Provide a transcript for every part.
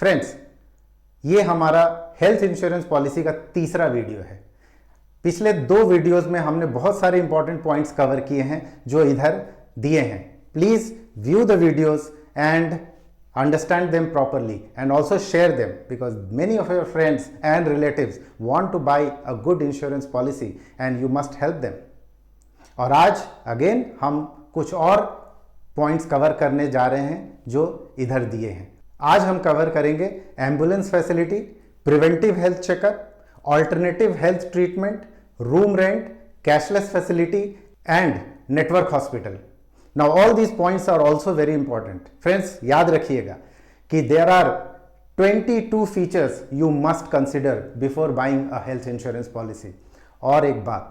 Friends, ये हमारा health insurance policy का तीसरा वीडियो है। पिछले 2 वीडियोस में हमने बहुत सारे इंपॉर्टेंट पॉइंट्स कवर किए हैं जो इधर दिए हैं। Please view the videos and understand them properly and also share them because many of your friends and relatives want to buy a good insurance policy and you must help them। और आज again हम कुछ और points cover करने जा रहे हैं जो इधर दिए हैं। आज हम कवर करेंगे ambulance facility, preventive health checkup, alternative health treatment, room rent, cashless facility and network hospital. Now all these points are also very important. Friends, याद रखिएगा कि there are 22 features you must consider before buying a health insurance policy। और एक बात,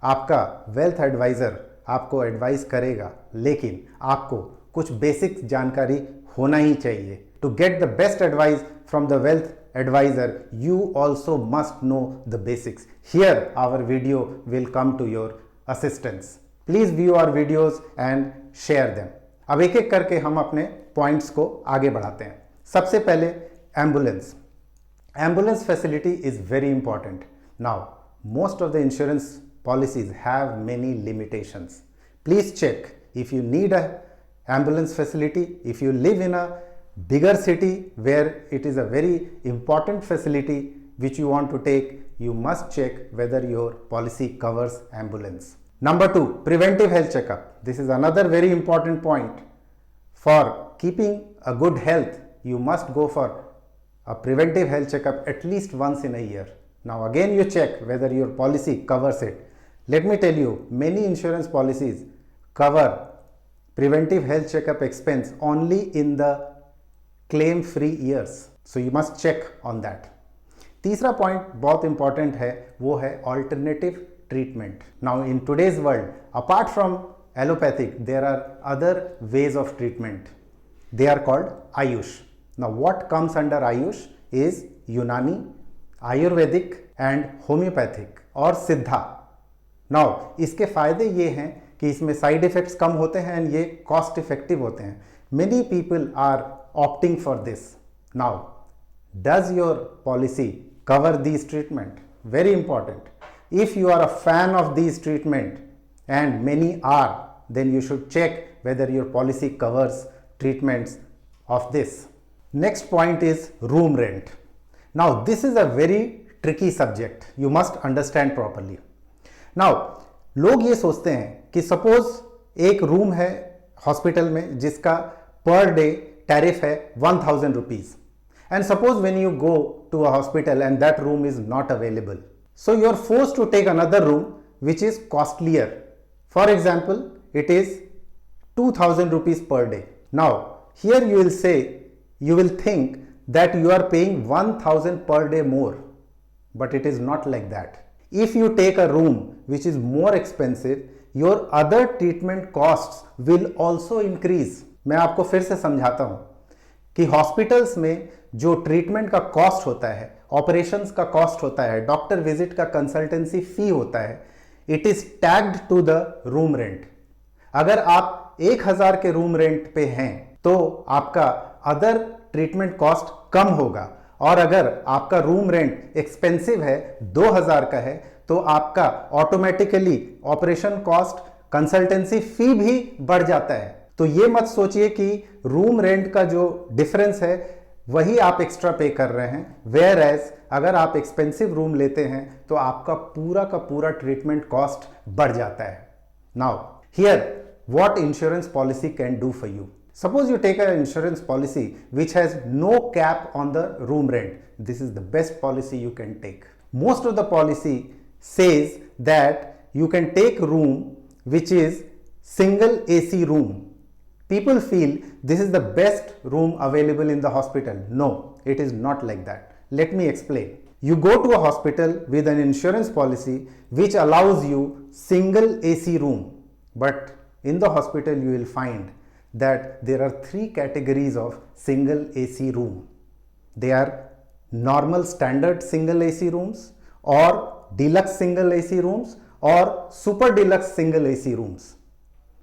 आपका wealth adviser आपको advice करेगा, लेकिन आपको कुछ बेसिक जानकारी होना ही चाहिए। To get the best advice from the wealth advisor, you also must know the basics। Here our video will come to your assistance। Please view our videos and share them. अब एक एक करके हम अपने points को आगे बढ़ाते हैं। सबसे पहले ambulance facility is very important. Now most of the insurance policies have many limitations. Please check if you need a ambulance facility, if you live in a bigger city where it is a very important facility which you want to take, you must check whether your policy covers ambulance। Number 2, preventive health checkup। This is another very important point। For keeping a good health, you must go for a preventive health checkup at least once in a year। Now again you check whether your policy covers it। Let me tell you, many insurance policies cover preventive health checkup expense only in the claim free years, so you must check on that। तीसरा point बहुत important है, वो है alternative treatment। Now in today's world, apart from allopathic, there are other ways of treatment। They are called Ayush। Now what comes under Ayush is Unani, Ayurvedic and Homeopathic और सिद्धा। Now इसके फायदे ये हैं कि इसमें साइड इफेक्ट्स कम होते हैं एंड ये कॉस्ट इफेक्टिव होते हैं। Many people are opting for this। Now does your policy cover these treatment? Very important। If you are a fan of these treatment, and many are, then you should check whether your policy covers treatments of this। Next point is room rent। Now this is a very tricky subject, you must understand properly। Now लोग ये सोचते हैं कि suppose एक room है hospital में जिसका per day tariff है 1000 rupees, and suppose when you go to a hospital and that room is not available, so you are forced to take another room which is costlier। For example, it is 2000 rupees per day। Now here you will say, you will think that you are paying 1000 per day more, but it is not like that। If you take a room which is more expensive, your other treatment costs will also increase। मैं आपको फिर से समझाता हूं कि hospitals में जो treatment का कॉस्ट होता है, ऑपरेशंस का कॉस्ट होता है, डॉक्टर विजिट का कंसल्टेंसी फी होता है, it is tagged to the room rent. अगर आप 1000 के रूम रेंट पे हैं तो आपका अदर ट्रीटमेंट कॉस्ट कम होगा, और अगर आपका रूम रेंट एक्सपेंसिव है, 2000 का है, तो आपका ऑटोमेटिकली ऑपरेशन कॉस्ट, कंसल्टेंसी फी भी बढ़ जाता है। तो ये मत सोचिए कि रूम रेंट का जो डिफरेंस है वही आप एक्स्ट्रा पे कर रहे हैं, वेयर एज अगर आप एक्सपेंसिव रूम लेते हैं तो आपका पूरा का पूरा ट्रीटमेंट कॉस्ट बढ़ जाता है। Now here what insurance policy can do for you. Suppose you take a insurance policy which has no cap on the room rent, this is the best policy you can take. Most of the policy says that you can take room which is single AC room। People feel this is the best room available in the hospital। No, it is not like that। Let me explain। You go to a hospital with an insurance policy which allows you single AC room, but in the hospital you will find that there are 3 categories of single AC room। They are normal standard single AC rooms, or deluxe single AC rooms, or super deluxe single AC rooms।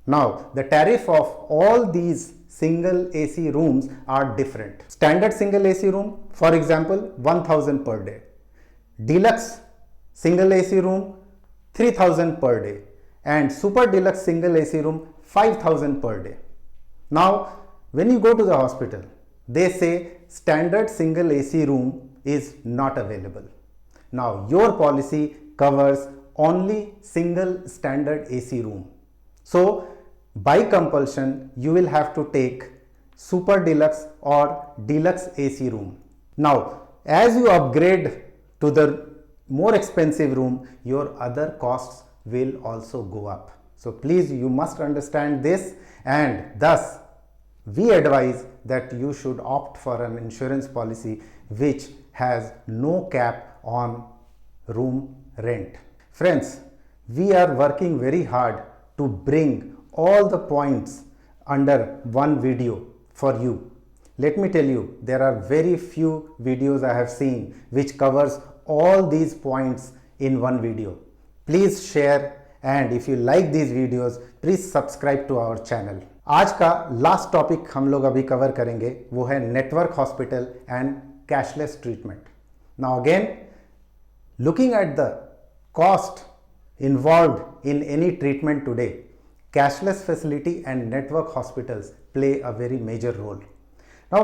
Now, the tariff of all these single AC rooms are different. Standard single AC room, for example, 1000 per day. Deluxe single AC room, 3000 per day. And super deluxe single AC room, 5000 per day. Now, when you go to the hospital, they say standard single AC room is not available. Now, your policy covers only single standard AC room. So, by compulsion, you will have to take super deluxe or deluxe AC room. Now, as you upgrade to the more expensive room, your other costs will also go up. So, please, you must understand this, and thus we advise that you should opt for an insurance policy which has no cap on room rent. Friends, we are working very hard to bring all the points under one video for you. Let me tell you, there are very few videos I have seen which covers all these points in one video. Please share, and if you like these videos, please subscribe to our channel. आज का last topic हम लोग अभी cover करेंगे वो है network hospital and cashless treatment. Now again, looking at the cost involved in any treatment today, cashless facility and network hospitals play a very major role. Now,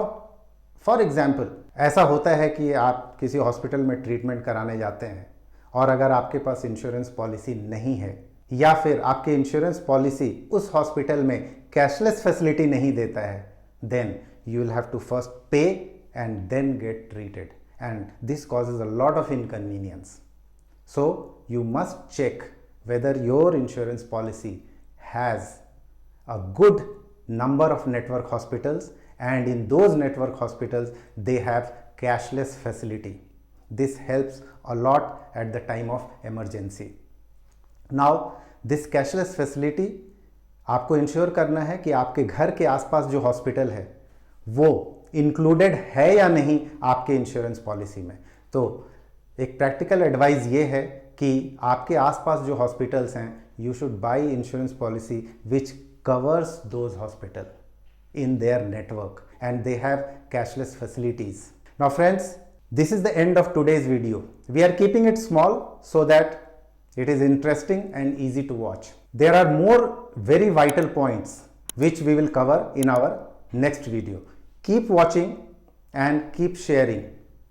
for example, ऐसा होता है कि आप किसी हॉस्पिटल में ट्रीटमेंट कराने जाते हैं और अगर आपके पास इंश्योरेंस पॉलिसी नहीं है या फिर आपके इंश्योरेंस पॉलिसी उस हॉस्पिटल में कैशलेस फैसिलिटी नहीं देता है, then you will have to first pay and then get treated, and this causes a lot of inconvenience. So you must check whether your insurance policy has a good number of network hospitals, and in those network hospitals they have cashless facility. This helps a lot at the time of emergency. Now, this cashless facility आपको ensure करना है कि आपके घर के आसपास जो hospital है वो इंक्लूडेड है या नहीं आपके इंश्योरेंस पॉलिसी में. तो एक प्रैक्टिकल एडवाइस ये है कि आपके आसपास जो हॉस्पिटल्स हैं, you should by insurance policy which covers those hospital in their network and they have cashless facilities. Now friends, this is the end of today's video. We are keeping it small so that it is interesting and easy to watch. There are more very vital points which we will cover in our next video. Keep watching and keep sharing.